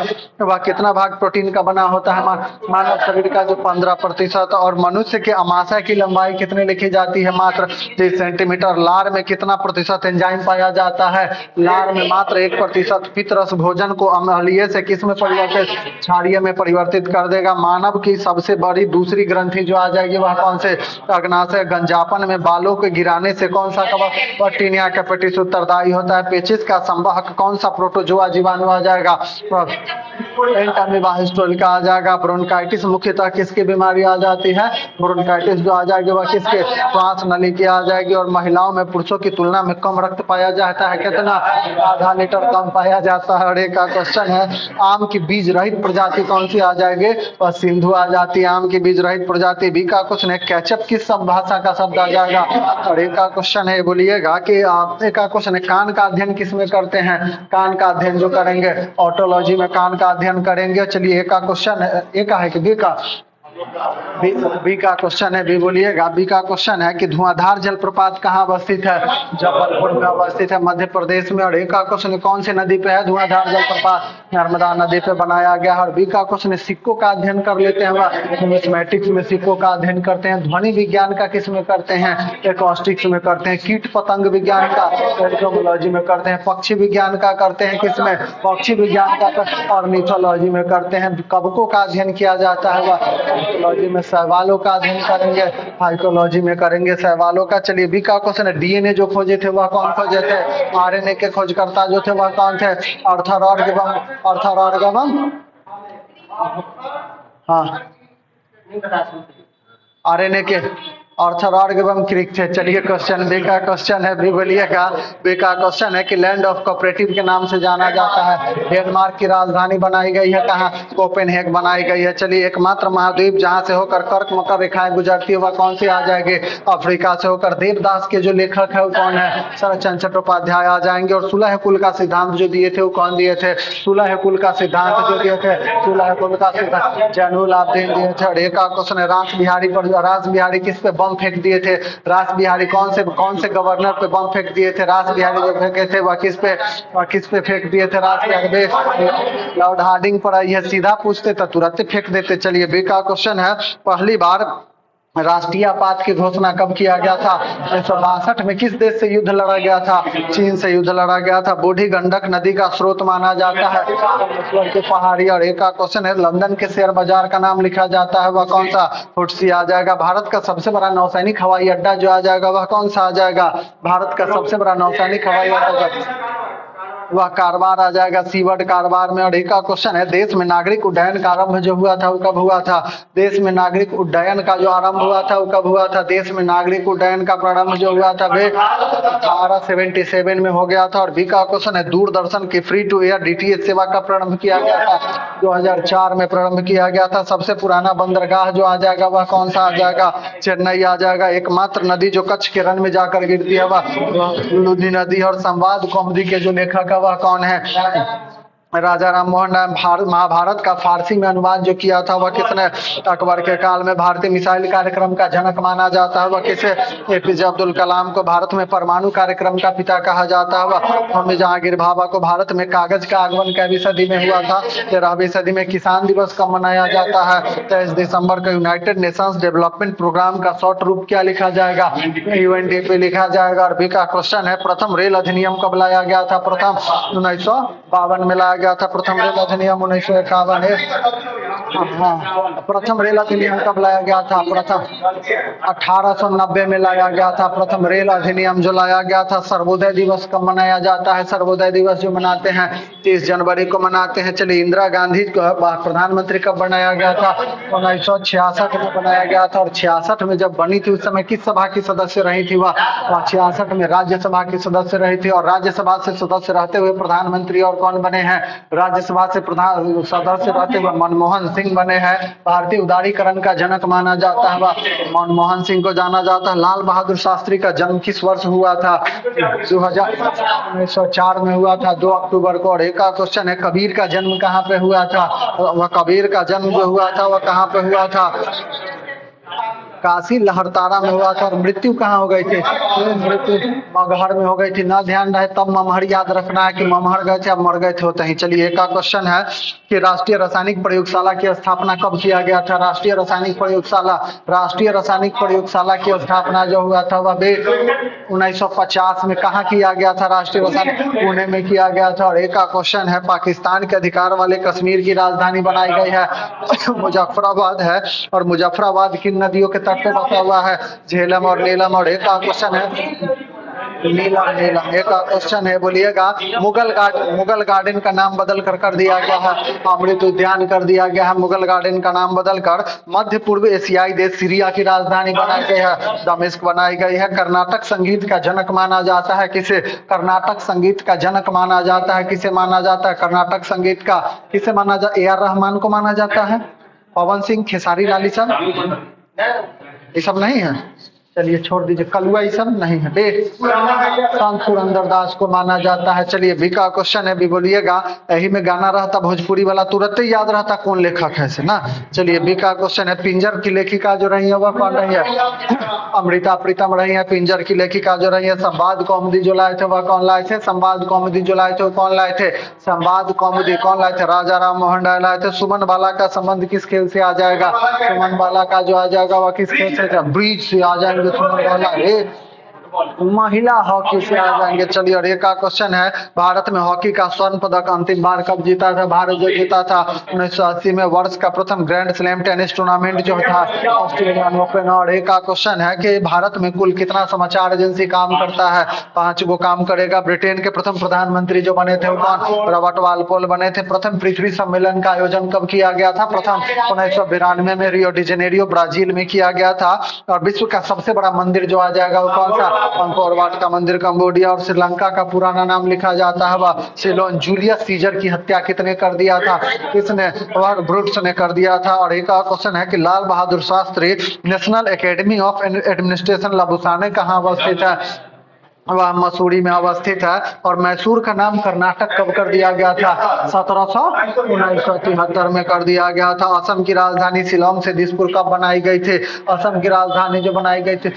S1: वह कितना भाग प्रोटीन का बना होता है? मानव शरीर का जो 15%। और मनुष्य के अमाशय की लंबाई कितनी लिखी जाती है? मात्र 30 सेंटीमीटर। लार में कितना प्रतिशत एंजाइम पाया जाता है? लार में मात्र 1%। पित्तरस भोजन को अम्लीय से किस में परिवर्तित? क्षारीय में परिवर्तित कर देगा। मानव की सबसे बड़ी दूसरी ग्रंथि जो आ जाएगी वह कौन से? अग्नाशय। गंजापन में बालों के गिराने से कौन सा कवक टीनिया कैपिटिस उत्तरदायी होता है? पेचिस का संवाहक कौन सा प्रोटोजोआ जीवाणु आ जाएगा? एंटामीबा हिस्टोरिका आ जाएगा। ब्रोंकाइटिस मुख्यतः किसकी बीमारी आ जाती है? ब्रोंकाइटिस जो आ जाएगी वह किसके? श्वास नली की आ जाएगी। और महिलाओं में पुरुषों की तुलना में कम रक्त पाया जाता है। कितना? आधा लीटर कम पाया जाता है। और एक का क्वेश्चन है आम की बीज रहित प्रजाति कौन सी आ जाएगी? और सिंधु आ जाती है आम की बीज रहित प्रजाति। बी का क्वेश्चन है कैचअप किस सब भाषा का शब्द आ जाएगा? और एक का क्वेश्चन है बोलिएगा कि एक का क्वेश्चन है कान का अध्ययन किस में करते हैं? कान का अध्ययन जो करेंगे ऑटोलॉजी में कान का अध्ययन करेंगे। चलिए एक का क्वेश्चन है, एक का है कि बी का? बी का क्वेश्चन है, बी बोलिएगा। बी का क्वेश्चन है कि धुआंधार जलप्रपात कहाँ अवस्थित है? जबलपुर में अवस्थित है, मध्य प्रदेश में। और एक का क्वेश्चन है कौन सी नदी पे है धुआंधार जलप्रपात? नर्मदा नदी पे बनाया गया है। और बी का क्वेश्चन है सिक्कों का अध्ययन कर लेते हैं, न्यूमिस्मेटिक्स में सिक्कों का अध्ययन करते हैं। ध्वनि विज्ञान का किस में करते हैं? एकॉस्टिक्स में करते हैं। कीट पतंग विज्ञान का एंटोमोलॉजी में करते हैं। पक्षी विज्ञान का करते हैं किसमें? पक्षी विज्ञान का ऑर्निथोलॉजी में करते हैं। कवकों का अध्ययन किया जाता है वह हाइकोलॉजी में शैवालों का अध्ययन करेंगे। हाइकोलॉजी में करेंगे शैवालों का। चलिए बी का क्वेश्चन है डीएनए जो खोजे थे वह कौन खोजे थे? आरएनए के खोजकर्ता जो थे वह कौन थे? आर्थर ऑर्गवम। हाँ, आरएनए के आर्थर ऑर्गवम क्रिक थे। चलिए क्वेश्चन बी का क्वेश्चन है, बी बोलिएगा। बी का क्वेश्चन है कि लैंड ऑफ कोऑपरेटिव के नाम से जाना जाता है। डेनमार्क की राजधानी बनाई गई है कहाँ? कोपेनहेग बनाई गई है। चलिए एकमात्र महाद्वीप जहाँ से होकर कर्क मकर रेखाएं गुजरती है वह कौन सी आ जाएगी? अफ्रीका से होकर। देवदास के जो लेखक है वो कौन है? शरदचंद्र चट्टोपाध्याय आ जाएंगे। और सुलह कुल का सिद्धांत जो दिए थे वो कौन दिए थे? सुलह कुल का सिद्धांत जो दिए थे, सुलह कुल का सिद्धांत जैनुल आबदीन दिए थे। और एक का क्वेश्चन है रास बिहारी किस पे बम फेंक दिए थे? रास बिहारी कौन से गवर्नर पे बम फेंक दिए थे? रास बिहारी जो फेंके थे वह किस पे फेंक दिए थे? रास बिहारी लॉर्ड हार्डिंग पर यह सीधा पूछते तो तुरंत फेंक देते। चलिए बी का क्वेश्चन है पहली बार राष्ट्रीय आपात की घोषणा कब किया गया था? 1962 में। किस देश से युद्ध लड़ा गया था? चीन से युद्ध लड़ा गया था। बूढ़ी गंडक नदी का स्रोत माना जाता है के पहाड़ी। और एक का क्वेश्चन है लंदन के शेयर बाजार का नाम लिखा जाता है वह कौन सा? फुटसी आ जाएगा। भारत का सबसे बड़ा नौसैनिक हवाई अड्डा जो आ जाएगा वह कौन सा आ जाएगा? भारत का सबसे बड़ा नौसैनिक हवाई अड्डा वह कारवार आ जाएगा, सीवर्ड कारवार में। और एक का क्वेश्चन है देश में नागरिक उड्डयन का आरंभ जो हुआ था वो कब हुआ था? देश में नागरिक उड्डयन का जो आरंभ हुआ था वो कब हुआ था? देश में नागरिक उड्डयन का प्रारंभ जो हुआ था वे 1877 में हो गया था। और बी का क्वेश्चन है दूरदर्शन की फ्री टू एयर डीटीएच सेवा का प्रारंभ किया गया था? 2004 में प्रारंभ किया गया था। सबसे पुराना बंदरगाह जो आ जाएगा वह कौन सा आ जाएगा? चेन्नई आ जाएगा। एकमात्र नदी जो कच्छ के रण में जाकर गिरती है वह लुधि नदी। और संवाद कौमुदी के जो लेखक वह कौन है? राजा राम मोहन राय महाभारत का फारसी में अनुवाद जो किया था वह किसने? अकबर के काल में भारतीय मिसाइल कार्यक्रम का जनक माना जाता है वह किसे? एपीजे अब्दुल कलाम को भारत में परमाणु कार्यक्रम का पिता कहा जाता है वह हमें जहांगीर भाभा को भारत में कागज का आगमन कैवी सदी में हुआ था? 13वीं सदी में किसान दिवस कब मनाया जाता है? 23 दिसंबर को यूनाइटेड नेशंस डेवलपमेंट प्रोग्राम का शॉर्ट रूप क्या लिखा जाएगा? यूएनडीपी लिखा जाएगा। और बी का क्वेश्चन है प्रथम रेल अधिनियम कब लाया गया था? प्रथम 1952 में लाया गया था प्रथम रेल अधिनियम। 1951 है। हाँ, प्रथम रेल अधिनियम कब लाया गया था? प्रथम 1890 में लाया गया था प्रथम रेल अधिनियम जो लाया गया था। सर्वोदय दिवस कब मनाया जाता है? सर्वोदय दिवस जो मनाते हैं 30 जनवरी को मनाते हैं। चलिए इंदिरा गांधी को प्रधानमंत्री कब बनाया गया था? 1966 में बनाया गया था। और 66 में जब बनी थी उस समय किस सभा की सदस्य रही थी वह? 66 में राज्यसभा की सदस्य रही थी। और राज्यसभा से सदस्य रहते हुए प्रधानमंत्री और कौन बने हैं? राज्यसभा से प्रधान सदस्य रहते हुए मनमोहन सिंह बने हैं। भारतीय उदारीकरण का जनक माना जाता है वह मनमोहन सिंह को जाना जाता है। लाल बहादुर शास्त्री का जन्म किस वर्ष हुआ था? 1904 में हुआ था 2 अक्टूबर को। और एक का क्वेश्चन है कबीर का जन्म कहाँ पे हुआ था? वह कबीर का जन्म जो हुआ था वह कहाँ पे हुआ था? काशी लहरतारा में हुआ था। और मृत्यु कहाँ हो गई थी? मृत्यु मगहर में हो गई थी। ना ध्यान रहे तब ममहर याद रखना है कि ममहर गए थे अब मर गए थे होते ही। चलिए एक का क्वेश्चन है कि राष्ट्रीय रासायनिक प्रयोगशाला की स्थापना कब किया गया था? राष्ट्रीय रासायनिक प्रयोगशाला की स्थापना जो हुआ था वह 1950 में कहाँ किया गया था? राष्ट्रीय रासायनिक पुणे में किया गया था। और एक का क्वेश्चन है पाकिस्तान के अधिकार वाले कश्मीर की राजधानी बनाई गई है मुजफ्फराबाद है। और मुजफ्फराबाद किन नदियों के तट पे बसा हुआ है? झेलम और नीलम। और एक का क्वेश्चन है नीलम। एक क्वेश्चन है बोलिएगा मुगल गार्डन का नाम बदल कर दिया गया है अमृत उद्यान कर दिया गया है। मुगल गार्डन का नाम बदलकर मध्य पूर्व एशियाई देश सीरिया की राजधानी बनाई गई है दमिश्क बनाई गई है। कर्नाटक संगीत का जनक माना जाता है किसे? कर्नाटक संगीत का जनक माना जाता है किसे माना जाता है? कर्नाटक संगीत का किसे माना जाता? ए.आर. रहमान को माना जाता है। पवन सिंह, खेसारी लाल ये सब नहीं है। चलिए छोड़ दीजिए। कलुआ ये सब नहीं है। संत पुरंदर दास को माना जाता है। चलिए बी का क्वेश्चन है भी बोलिएगा यही में गाना रहता भोजपुरी वाला तुरंत ही याद रहता कौन लेखक है से ना। चलिए बी का क्वेश्चन है पिंजर की लेखिका जो रही है वह कौन रही है? अमृता प्रीतम रही है पिंजर की लेखिका जो रही है। संवाद कौमुदी जो लाए थे वह कौन लाए थे? संवाद कौमुदी जो लाए थे वो कौन लाए थे? संवाद कौमुदी कौन लाए थे? राजा राम मोहन राय लाए थे। सुमन बाला का संबंध किस खेल से आ जाएगा? सुमन बाला का जो आ जाएगा वह किस खेल से? ब्रिज से आ जाएंगे सुमन बाला। महिला हॉकी से आ जाएंगे। चलिए और एक का क्वेश्चन है भारत में हॉकी का स्वर्ण पदक अंतिम बार कब जीता था? भारत जो जीता था 1980 में। वर्ष का प्रथम ग्रैंड स्लैम टेनिस टूर्नामेंट जो था ऑस्ट्रेलियन ओपन। और एक का क्वेश्चन है कि भारत में कुल कितना समाचार एजेंसी काम करता है? 5 गो काम करेगा। ब्रिटेन के प्रथम प्रधानमंत्री जो बने थे वो कौन? रॉबर्ट वालपोल बने थे। प्रथम पृथ्वी सम्मेलन का आयोजन कब किया गया था? प्रथम 1992 में रियो डी जेनेरियो ब्राजील में किया गया था। और विश्व का सबसे बड़ा मंदिर जो आ जाएगा वो कौन सा? अंकोर वाट का मंदिर कंबोडिया। और श्रीलंका का पुराना नाम लिखा जाता है वह सिलोन। जूलियस सीजर की हत्या किसने कर दिया था? किसने? ब्रूट्स ने कर दिया था। और एक और क्वेश्चन है कि Lal Bahadur Shastri national academy of administration लबुसाने कहाँ अवस्थित है? वह मसूरी में अवस्थित है। और मैसूर का नाम कर्नाटक कब कर दिया गया था? 1973 में कर दिया गया था। असम की राजधानी शिलोंग से दिसपुर कब बनाई गई थी? असम की राजधानी जो बनाई गई थी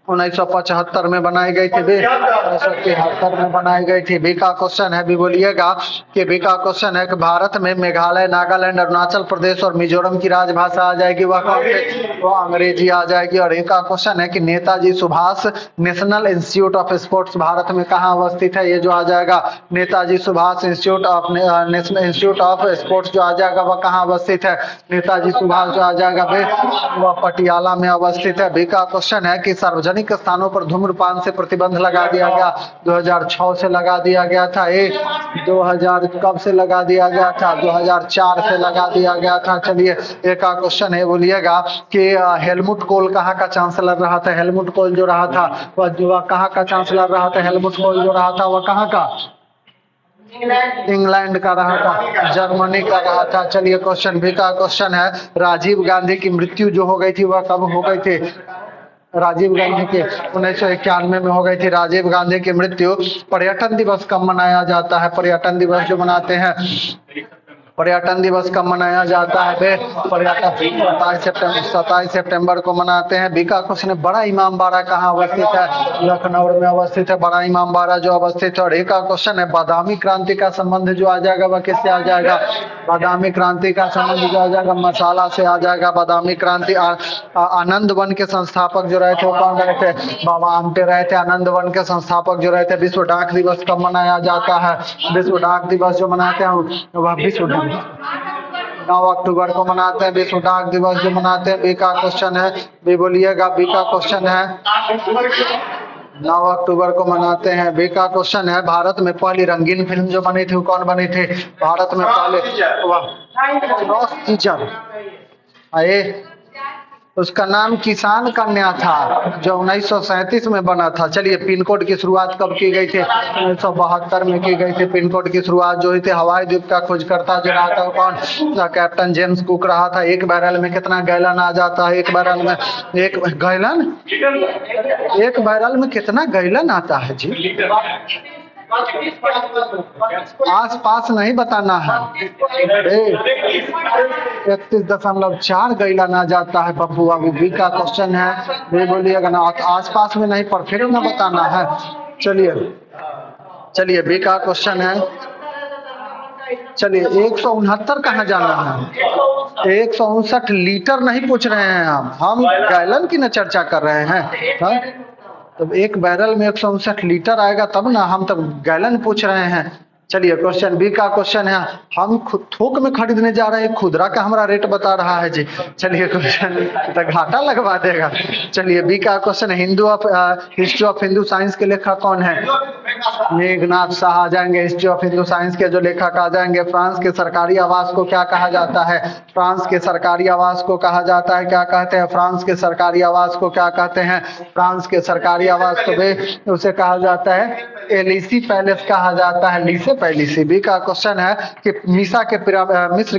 S1: 1975 में बनाई गई थी। 1973 में बनाई गई थी। बी का क्वेश्चन है भी बोलिएगा कि बी का क्वेश्चन है कि भारत में मेघालय, नागालैंड, अरुणाचल प्रदेश और मिजोरम की राजभाषा आ जाएगी वह कौन सी? वो अंग्रेजी आ जाएगी। और एक का क्वेश्चन है कि Netaji Subhash national institute of sports Bharat में कहाँ अवस्थित है? ये जो आ जाएगा Netaji Subhash institute of national institute of sports जो आ जाएगा वह कहाँ अवस्थित है? नेताजी सुभाष जो आ जाएगा वह पटियाला में अवस्थित है। बी का क्वेश्चन है कि सार्वजनिक स्थानों पर धूम्रपान से प्रतिबंध लगा दिया गया 2006 से लगा दिया गया था। 2000 कब से लगा दिया गया था? 2004 से लगा दिया गया था। चलिए एक का क्वेश्चन है बोलिएगा कि हेलमुट कोल कहाँ का चांसलर रहा था? हेलमुट कोल जो रहा था वह कहाँ का चांसलर रहा था? हेलमुट कोल जो रहा था वह कहाँ का? इंग्लैंड का रहा था, जर्मनी का रहा था। चलिए क्वेश्चन भी का क्वेश्चन है राजीव गांधी की मृत्यु जो हो गई थी वह कब हो गई थी? राजीव गांधी की 1991 में हो गई थी राजीव गांधी की मृत्यु। पर्यटन दिवस कब मनाया जाता है? पर्यटन दिवस जो मनाते हैं, पर्यटन दिवस कब मनाया जाता है? पर्यटन 27 सितंबर को मनाते हैं। बीका क्वेश्चन है, बड़ा इमामबाड़ा कहाँ अवस्थित है? लखनऊ में अवस्थित है बड़ा इमामबाड़ा जो अवस्थित है। और एक का क्वेश्चन है, बादामी क्रांति का संबंध जो आ जाएगा वह किससे आ जाएगा? बादामी क्रांति का संबंध जो आ जाएगा मसाला से आ जाएगा। बादामी क्रांति आनंद वन के संस्थापक जो रहे थे वो कौन रहे थे? बाबा आमटे रहे थे। आनंद वन के संस्थापक जो रहे थे। विश्व डाक दिवस कब मनाया जाता है? विश्व डाक दिवस जो मनाते हैं वह विश्व 9 अक्टूबर को मनाते हैं। विश्व डाक दिवस जो मनाते हैं। बी का क्वेश्चन है, बी बोलिएगा। बी का क्वेश्चन है 9 अक्टूबर को मनाते हैं। बी का क्वेश्चन है, भारत में पहली रंगीन फिल्म जो बनी थी वो कौन बनी थी? भारत में पहले क्रॉस टीचर उसका नाम किसान कन्या था जो 1937 में बना था। चलिए, पिन कोड की शुरुआत कब की गई थी? 1972 में की गई थी। पिन कोड की शुरुआत जो हुई थी, हवाई द्वीप का खोजकर्ता जो रहा था कौन? कैप्टन जेम्स कुक रहा था। एक बैरल में कितना गैलन आ जाता है? एक बैरल में एक बैरल में कितना गैलन आता है जी? आस पास नहीं बताना है। 31.4 गैलन आ जाता है पप्पू बाबू। बी का क्वेश्चन है, बी बोलिएगा ना। आस पास में नहीं, परफेक्ट ना बताना है। चलिए बी का क्वेश्चन है। चलिए 169 कहाँ जाना है? 159 लीटर नहीं पूछ रहे हैं हम गैलन की न चर्चा कर रहे हैं। हाँ? तब एक बैरल में 159 लीटर आएगा तब ना, हम तब गैलन पूछ रहे हैं। चलिए क्वेश्चन बी का क्वेश्चन है, हम थोक में खरीदने जा रहे हैं, खुदरा का हमारा रेट बता रहा है जी। चलिए क्वेश्चन तो घाटा लगवा देगा। चलिए बी का क्वेश्चन है, हिस्ट्री ऑफ हिंदू साइंस के लेखक कौन है? मेघनाथ शाह आ जाएंगे। हिस्ट्री ऑफ हिंदू साइंस के जो लेखक आ जाएंगे। फ्रांस के सरकारी आवास को क्या कहा जाता है? फ्रांस के सरकारी आवास को कहा जाता है, क्या कहते हैं? फ्रांस के सरकारी आवास को क्या कहते हैं? फ्रांस के सरकारी आवास को उसे कहा जाता है एलिसी पैलेस कहा जाता है। लीसे पैलिसी। बी का क्वेश्चन है कि मिस्र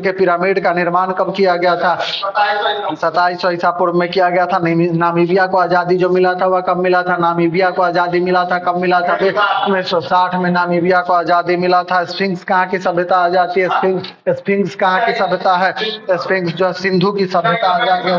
S1: के पिरामिड का निर्माण कब किया गया था? 2700 ईसा पूर्व में किया गया था। नामीबिया को आजादी जो मिला था वह कब मिला था? नामीबिया को आजादी मिला था, कब मिला था? 1960 में नामीबिया को आजादी मिला था। स्फिंक्स कहाँ की सभ्यता आ जाती है? स्फिंक्स कहाँ की सभ्यता है? स्फिंक्स जो सिंधु की सभ्यता आ जाएगी,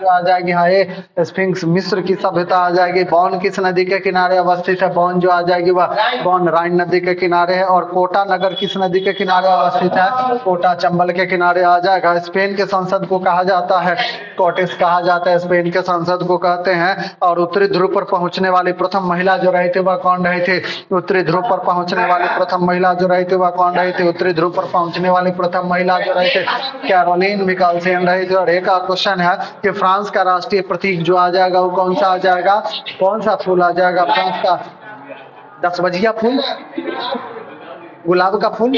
S1: आ जाएगी। हाँ, ये स्फिंक्स मिस्र की सभ्यता आ जाएगी। बौन किस नदी के किनारे अवस्थित है? बौन जो आ जाएगी वह बौन राइन नदी के किनारे है। और कोटा नगर किस नदी के किनारे अवस्थित है? कोटा चंबल के किनारे आ जाएगा। स्पेन के संसद को कहा जाता है कॉटेस कहा जाता है। स्पेन के संसद को कहते हैं। और उत्तरी ध्रुव पर पहुंचने वाली प्रथम महिला जो रही थी वह कौन रही थी? उत्तरी ध्रुव पर पहुंचने वाली प्रथम महिला जो रही थी वह कौन रही थी? उत्तरी ध्रुव पर पहुंचने वाली प्रथम महिला जो रही थी कैरोलिन मिकालसेन रही थी। और एक का क्वेश्चन है कि फ्रांस का राष्ट्रीय प्रतीक जो आ जाएगा वो कौन सा आ जाएगा? कौन सा फूल आ जाएगा फ्रांस का? 10 बजिया फूल, गुलाब का फूल,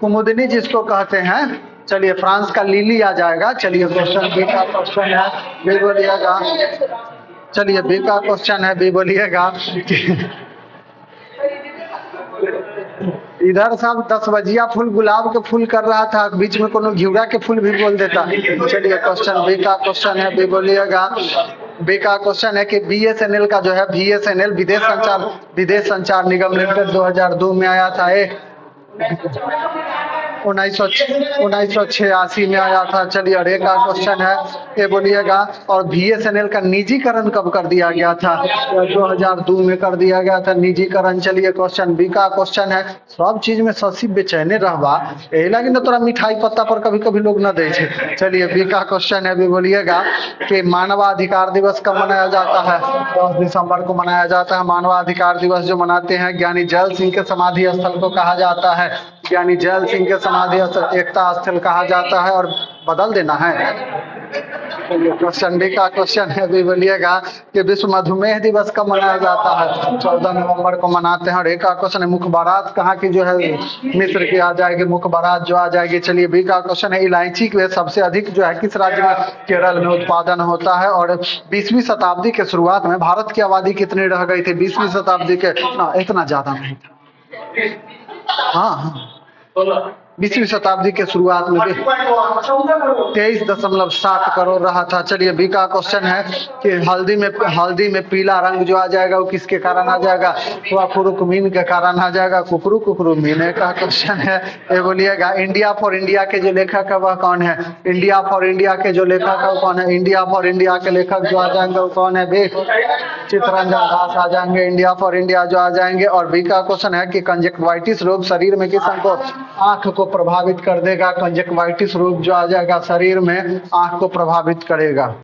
S1: कुमुदिनी जिसको कहते हैं। चलिए फ्रांस का लिली आ जाएगा। चलिए क्वेश्चन बी का क्वेश्चन है, बी बोलिएगा। चलिए बी का क्वेश्चन है, बी बोलिएगा। इधर सब 10 बजिया फूल गुलाब के फूल कर रहा था, बीच में कोनो घिउरा के फूल भी बोल देता। चलिए क्वेश्चन बी का क्वेश्चन है, बी बोलिएगा। बी का क्वेश्चन है कि बीएसएनएल का जो है बीएसएनएल विदेश संचार निगम लिमिटेड 2002 में आया था। 1986 में आया था। चलिए अरे का क्वेश्चन है, ये बोलिएगा। और बीएसएनएल का निजीकरण कब कर दिया गया था? 2002 में कर दिया गया था निजीकरण। चलिए क्वेश्चन बी का क्वेश्चन है, सब चीज में ससी बेचैने रहबा, यही लगी ना तोरा मिठाई पत्ता पर कभी कभी लोग न दे। चलिए बी का क्वेश्चन है, भी बोलिएगा कि मानवाधिकार दिवस कब मनाया जाता है? 10 दिसंबर को मनाया जाता है। मानवाधिकार दिवस जो मनाते हैं, ज्ञानी जैल सिंह के समाधि स्थल को कहा जाता है। ज्ञानी जैल सिंह के समाधि स्थल एकता स्थल कहा जाता है। और बदल देना है। क्वेश्चन बी का क्वेश्चन है, भी बोलिएगा कि विश्व मधुमेह दिवस कब मनाया जाता है? 14 नवंबर को मनाते हैं। और एक का क्वेश्चन है, मुख्य बारात कहाँ की जो है? मिस्र की आ जाएगी मुख्य बारात जो आ जाएगी। चलिए बी का क्वेश्चन है, इलायची के सबसे अधिक जो है किस राज्य में? केरल में उत्पादन होता है। और 20वीं शताब्दी के शुरुआत में भारत की आबादी कितनी रह गई थी? 20वीं शताब्दी के इतना ज्यादा नहीं था। हाँ, 20वीं शताब्दी के शुरुआत में 23.7 करोड़ रहा था। चलिए बी का क्वेश्चन है कि हल्दी में पीला रंग जो आ जाएगा वो किसके कारण आ जाएगा? वह कुरुकुमीन के कारण आ जाएगा। कुकरू कुकरू मीन का क्वेश्चन है। ये बोलिएगा इंडिया फॉर इंडिया के जो लेखक है वह कौन है? इंडिया फॉर इंडिया के जो लेखक है वो कौन है? इंडिया फॉर इंडिया के लेखक जो आ जाएंगे वो कौन है? बे चित्तरंजन दास आ जाएंगे इंडिया फॉर इंडिया जो आ जाएंगे। और बी का क्वेश्चन है कि कंजक्टिवाइटिस रोग शरीर में किस अंग को? आंख को प्रभावित कर देगा। कंजक्टिवाइटिस रोग जो आ जाएगा शरीर में आंख को प्रभावित करेगा।